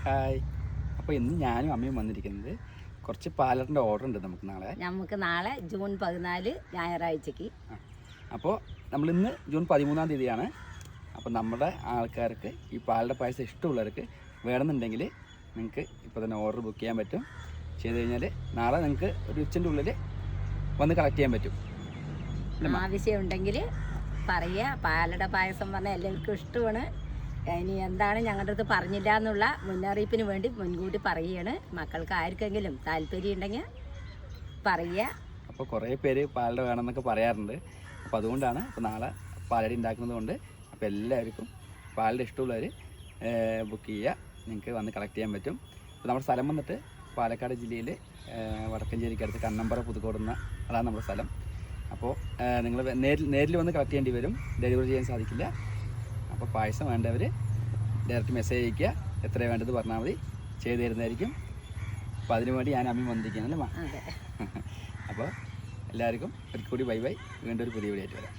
Hi. അപ്പോൾ ഇന്ന് ഞാനും അമ്മയും വന്നിരിക്കുന്നത് കുറച്ച് പാലറിൻ്റെ ഓർഡർ ഉണ്ട് നമുക്ക് നാളെ ജൂൺ 14 ഞായറാഴ്ചക്ക്. അപ്പോൾ നമ്മളിന്ന് ജൂൺ 13-ാം തീയതിയാണ്. അപ്പോൾ നമ്മുടെ ആൾക്കാർക്ക് ഈ പാലട പായസം ഇഷ്ടമുള്ളവർക്ക് വേണമെന്നുണ്ടെങ്കിൽ നിങ്ങൾക്ക് ഇപ്പോൾ തന്നെ ഓർഡർ ബുക്ക് ചെയ്യാൻ പറ്റും. ചെയ്ത് കഴിഞ്ഞാൽ നാളെ നിങ്ങൾക്ക് ഒരു ഉച്ചൻ്റെ ഉള്ളിൽ വന്ന് കളക്ട് ചെയ്യാൻ പറ്റും. ആവശ്യമുണ്ടെങ്കിൽ പറയുക. പാലട പായസം പറഞ്ഞാൽ എല്ലാവർക്കും ഇഷ്ടമാണ്. ഇനി എന്താണ് ഞങ്ങളുടെ അടുത്ത് പറഞ്ഞില്ല എന്നുള്ള മുന്നറിയിപ്പിന് വേണ്ടി മുൻകൂട്ടി പറയുകയാണ്. മക്കൾക്ക് ആർക്കെങ്കിലും താല്പര്യം ഉണ്ടെങ്കിൽ പറയുക. അപ്പോൾ കുറേ പേര് പാലട വേണമെന്നൊക്കെ പറയാറുണ്ട്. അപ്പോൾ അതുകൊണ്ടാണ് ഇപ്പോൾ നാളെ പാലട ഉണ്ടാക്കുന്നത് കൊണ്ട് അപ്പോൾ എല്ലാവർക്കും പാലട ഇഷ്ടമുള്ളവർ ബുക്ക് ചെയ്യുക. നിങ്ങൾക്ക് വന്ന് കളക്ട് ചെയ്യാൻ പറ്റും. അപ്പോൾ നമ്മുടെ സ്ഥലം വന്നിട്ട് പാലക്കാട് ജില്ലയിൽ വടക്കഞ്ചേരിക്കടുത്ത് കണ്ണമ്പറ പുതുക്കോടുന്ന അതാണ് നമ്മുടെ സ്ഥലം. അപ്പോൾ നിങ്ങൾ നേരിൽ വന്ന് കളക്ട് ചെയ്യേണ്ടി വരും. ഡെലിവറി ചെയ്യാൻ സാധിക്കില്ല. അപ്പോൾ പായസം വേണ്ടവർ ഡയറക്റ്റ് മെസ്സേജ് അയയ്ക്കുക. എത്രയാണ് വേണ്ടത് പറഞ്ഞാൽ മതി, ചെയ്ത് തരുന്നതായിരിക്കും. അപ്പോൾ അതിനു വേണ്ടി ഞാൻ അമ്മ വന്നിരിക്കുകയാണല്ലേ. അപ്പോൾ എല്ലാവർക്കും ഒരിക്കൽ കൂടി ബൈ ബൈ. വീണ്ടും ഒരു പുതിയ വീഡിയോ ആയിട്ട് വരാം.